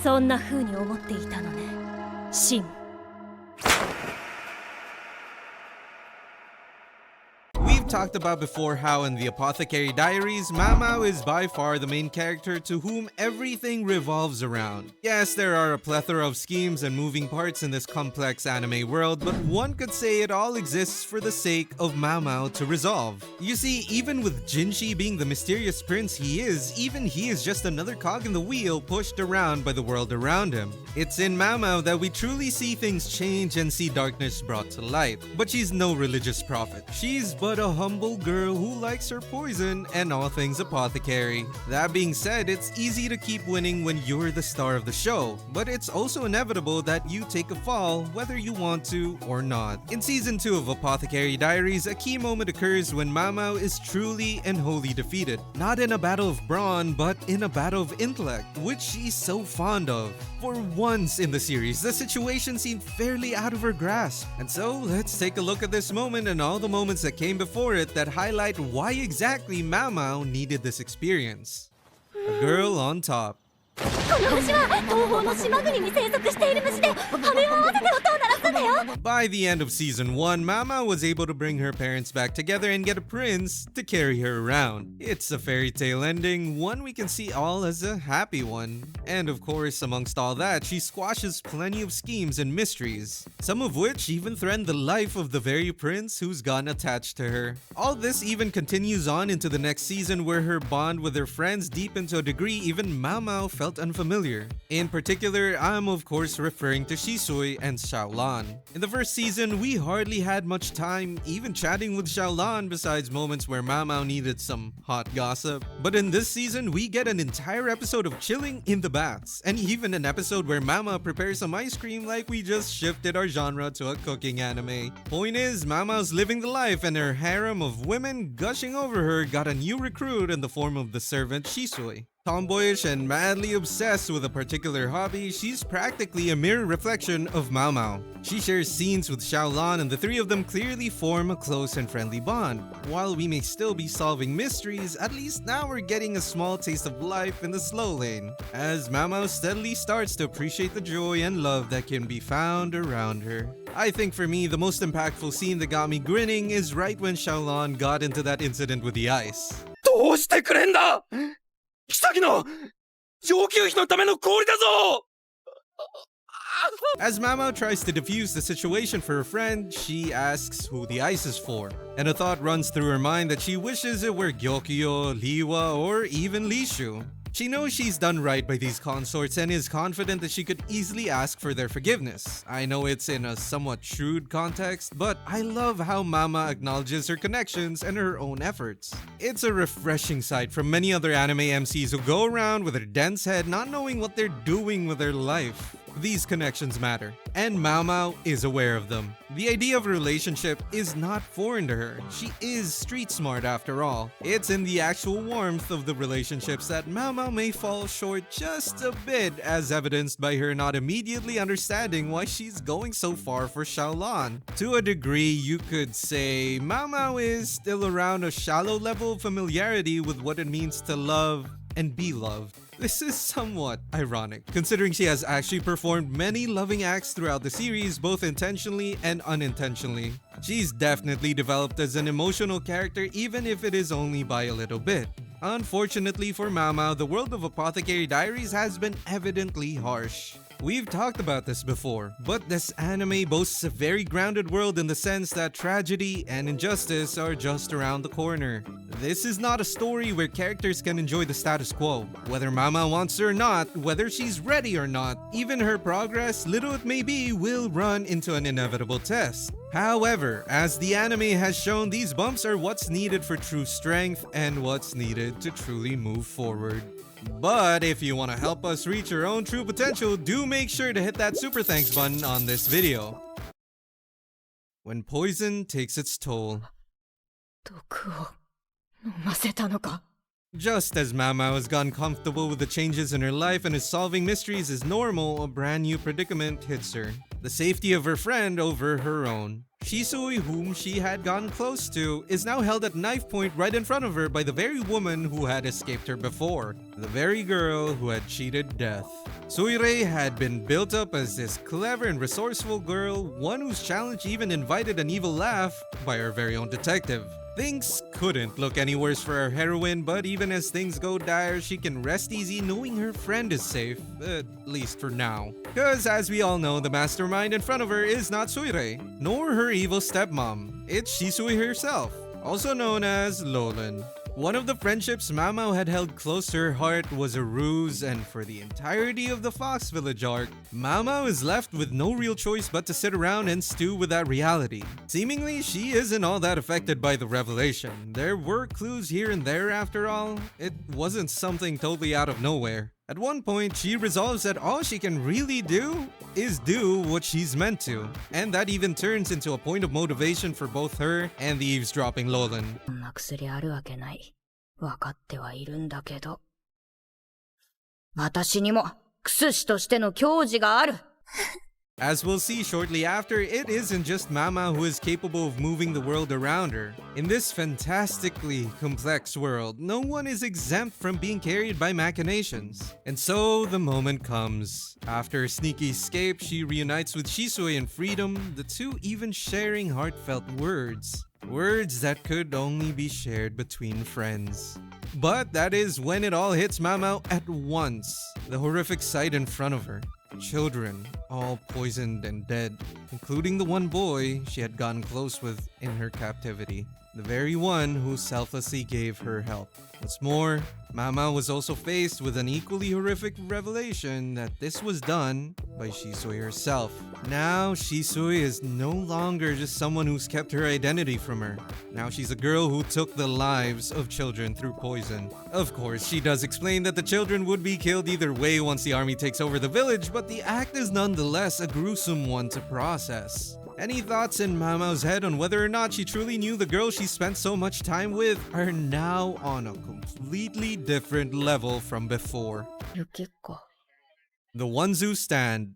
そんな風に思っていたのね、シン。We've talked about before how in the Apothecary Diaries, Maomao is by far the main character to whom everything revolves around. Yes, there are a plethora of schemes and moving parts in this complex anime world, but one could say it all exists for the sake of Maomao to resolve. You see, even with Jinshi being the mysterious prince he is, even he is just another cog in the wheel pushed around by the world around him. It's in Maomao that we truly see things change and see darkness brought to light. But she's no religious prophet. She's but a humble girl who likes her poison and all things apothecary. That being said, it's easy to keep winning when you're the star of the show, but it's also inevitable that you take a fall whether you want to or not. In season 2 of Apothecary Diaries, a key moment occurs when Maomao is truly and wholly defeated. Not in a battle of brawn, but in a battle of intellect, which she's so fond of. For once in the series, the situation seemed fairly out of her grasp. And so, let's take a look at this moment and all the moments that came before it that highlight why exactly Maomao needed this experience. A girl on top. この星は東方の島国に生息している虫で、羽を合わせて音を鳴らすんだよ。 By the end of season 1, Maomao was able to bring her parents back together and get a prince to carry her around. It's a fairy tale ending, one we can see all as a happy one. And of course, amongst all that, she squashes plenty of schemes and mysteries, some of which even threaten the life of the very prince who's gotten attached to her. All this even continues on into the next season where her bond with her friends deepened to a degree even Maomao felt unfamiliar. In particular, I'm of course referring to Shisui and Xiaolan. In the first season, we hardly had much time even chatting with Xiaolan besides moments where Maomao needed some hot gossip. But in this season, we get an entire episode of chilling in the baths, and even an episode where Maomao prepares some ice cream like we just shifted our genre to a cooking anime. Point is, Maomao's living the life and her harem of women gushing over her got a new recruit in the form of the servant Shisui. Tomboyish and madly obsessed with a particular hobby, she's practically a mirror reflection of Maomao. She shares scenes with Xiaolan and the three of them clearly form a close and friendly bond. While we may still be solving mysteries, at least now we're getting a small taste of life in the slow lane, as Maomao steadily starts to appreciate the joy and love that can be found around her. I think for me, the most impactful scene that got me grinning is right when Xiaolan got into that incident with the ice. どうしてくれんだ妃の上級妃のための氷だぞ As Maomao tries to defuse the situation for her friend, she asks who the ice is for. And a thought runs through her mind that she wishes it were Gyokyo, Liwa, or even Lishu. She knows she's done right by these consorts and is confident that she could easily ask for their forgiveness. I know it's in a somewhat shrewd context, but I love how Mama acknowledges her connections and her own efforts. It's a refreshing sight from many other anime MCs who go around with their dense head not knowing what they're doing with their life. These connections matter, and Maomao is aware of them. The idea of a relationship is not foreign to her. She is street smart after all. It's in the actual warmth of the relationships that Maomao may fall short just a bit, as evidenced by her not immediately understanding why she's going so far for Xiaolan. To a degree, you could say Maomao is still around a shallow level of familiarity with what it means to love and be loved. This is somewhat ironic, considering she has actually performed many loving acts throughout the series, both intentionally and unintentionally. She's definitely developed as an emotional character, even if it is only by a little bit. Unfortunately for Maomao, the world of Apothecary Diaries has been evidently harsh. We've talked about this before, but this anime boasts a very grounded world in the sense that tragedy and injustice are just around the corner. This is not a story where characters can enjoy the status quo, whether Maomao wants or not, whether she's ready or not. Even her progress, little it may be, will run into an inevitable test. However, as the anime has shown, these bumps are what's needed for true strength and what's needed to truly move forward. But if you want to help us reach our own true potential, do make sure to hit that super thanks button on this video. When poison takes its toll. 毒を飲ませたのか? Just as Maomao has gotten comfortable with the changes in her life and is solving mysteries as normal, a brand new predicament hits her. The safety of her friend over her own. Shisui, whom she had gotten close to, is now held at knife point right in front of her by the very woman who had escaped her before, the very girl who had cheated death. Suirei had been built up as this clever and resourceful girl, one whose challenge even invited an evil laugh by our very own detective. Things couldn't look any worse for our heroine, but even as things go dire, she can rest easy knowing her friend is safe, at least for now. Cause as we all know, the mastermind in front of her is not Suirei, nor her evil stepmom. It's Shisui herself, also known as Lolan. One of the friendships Maomao had held close to her heart was a ruse, and for the entirety of the Fox Village arc, Maomao is left with no real choice but to sit around and stew with that reality. Seemingly, she isn't all that affected by the revelation. There were clues here and there after all. It wasn't something totally out of nowhere. At one point, she resolves that all she can really do is do what she's meant to, and that even turns into a point of motivation for both her and the eavesdropping Lolan. そんな薬あるわけない。わかってはいるんだけど。私にも、薬師としての矜持がある。As we'll see shortly after, it isn't just Maomao who is capable of moving the world around her. In this fantastically complex world, no one is exempt from being carried by machinations. And so the moment comes. After a sneaky escape, she reunites with Shisui in freedom, the two even sharing heartfelt words. Words that could only be shared between friends. But that is when it all hits Maomao at once. The horrific sight in front of her. Children, all poisoned and dead, including the one boy she had gotten close with in her captivity. The very one who selflessly gave her help. What's more, Maomao was also faced with an equally horrific revelation that this was done by Shisui herself. Now, Shisui is no longer just someone who's kept her identity from her. Now she's a girl who took the lives of children through poison. Of course, she does explain that the children would be killed either way once the army takes over the village, but the act is nonetheless a gruesome one to process. Any thoughts in Maomao's head on whether or not she truly knew the girl she spent so much time with are now on a completely different level from before. 雪か。 The ones who stand.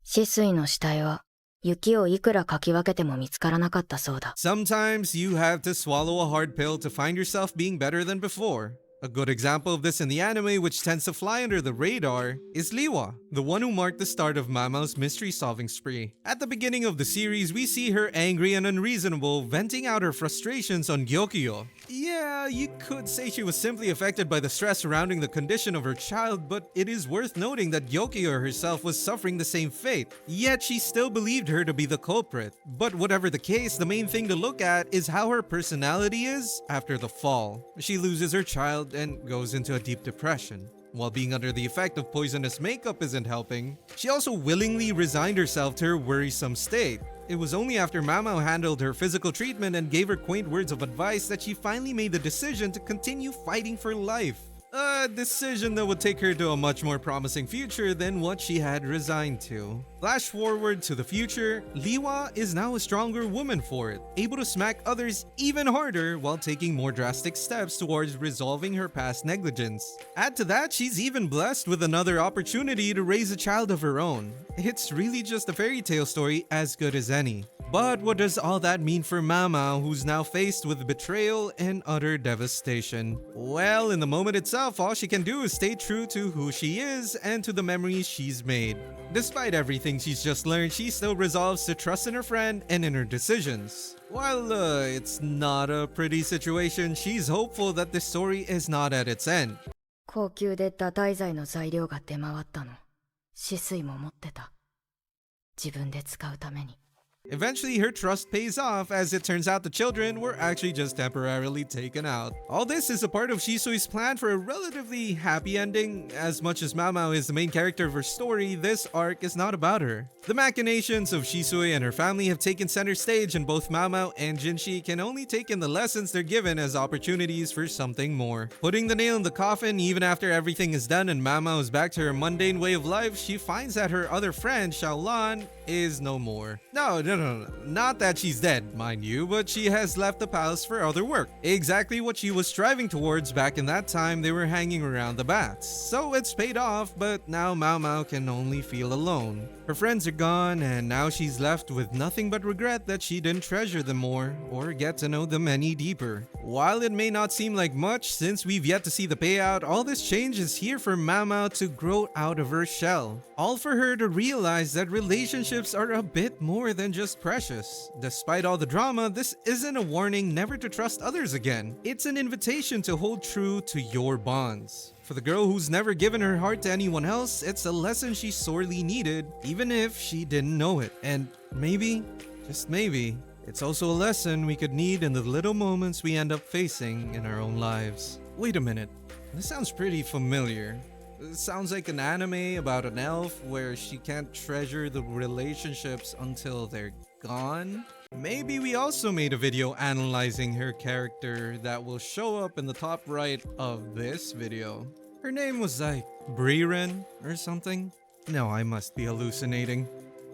止水の死体は、雪をいくらかき分けても見つからなかったそうだ。 Sometimes you have to swallow a hard pill to find yourself being better than before. A good example of this in the anime, which tends to fly under the radar, is Liwa, the one who marked the start of Maomao's mystery-solving spree. At the beginning of the series, we see her angry and unreasonable, venting out her frustrations on Gyokyo. Yeah, you could say she was simply affected by the stress surrounding the condition of her child, but it is worth noting that Gyokyo herself was suffering the same fate, yet she still believed her to be the culprit. But whatever the case, the main thing to look at is how her personality is after the fall. She loses her child and goes into a deep depression. While being under the effect of poisonous makeup isn't helping, she also willingly resigned herself to her worrisome state. It was only after Maomao handled her physical treatment and gave her quaint words of advice that she finally made the decision to continue fighting for life. A decision that would take her to a much more promising future than what she had resigned to. Flash forward to the future, Liwa is now a stronger woman for it, able to smack others even harder while taking more drastic steps towards resolving her past negligence. Add to that, she's even blessed with another opportunity to raise a child of her own. It's really just a fairy tale story as good as any. But what does all that mean for Maomao, who's now faced with betrayal and utter devastation? Well, in the moment itself, all she can do is stay true to who she is and to the memories she's made. Despite everything she's just learned, she still resolves to trust in her friend and in her decisions. While it's not a pretty situation, she's hopeful that this story is not at its end. 高級で堕胎剤の材料が出回ったの。止水も持ってた。自分で使うために。 Eventually, her trust pays off as it turns out the children were actually just temporarily taken out. All this is a part of Shisui's plan for a relatively happy ending. As much as Maomao is the main character of her story, this arc is not about her. The machinations of Shisui and her family have taken center stage, and both Maomao and Jinshi can only take in the lessons they're given as opportunities for something more. Putting the nail in the coffin, even after everything is done and Maomao is back to her mundane way of life, she finds that her other friend, Xiaolan, is no more. No, No. Not that she's dead, mind you, but she has left the palace for other work. Exactly what she was striving towards back in that time they were hanging around the baths. So it's paid off, but now Maomao can only feel alone. Her friends are gone, and now she's left with nothing but regret that she didn't treasure them more or get to know them any deeper. While it may not seem like much since we've yet to see the payout, all this change is here for Maomao to grow out of her shell. All for her to realize that relationships are a bit more than just precious. Despite all the drama, this isn't a warning never to trust others again. It's an invitation to hold true to your bonds. For the girl who's never given her heart to anyone else, it's a lesson she sorely needed, even if she didn't know it. And maybe, just maybe, it's also a lesson we could need in the little moments we end up facing in our own lives. Wait a minute, this sounds pretty familiar. It sounds like an anime about an elf where she can't treasure the relationships until they're gone. Maybe we also made a video analyzing her character that will show up in the top right of this video. Her name was like Briren or something. No, I must be hallucinating.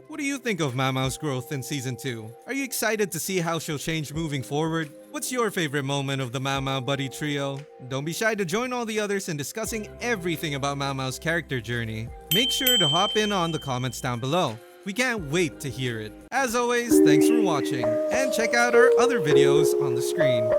What do you think of Maomao's growth in Season 2? Are you excited to see how she'll change moving forward? What's your favorite moment of the Maomao buddy trio? Don't be shy to join all the others in discussing everything about Maomao's character journey. Make sure to hop in on the comments down below. We can't wait to hear it. As always, thanks for watching, and check out our other videos on the screen.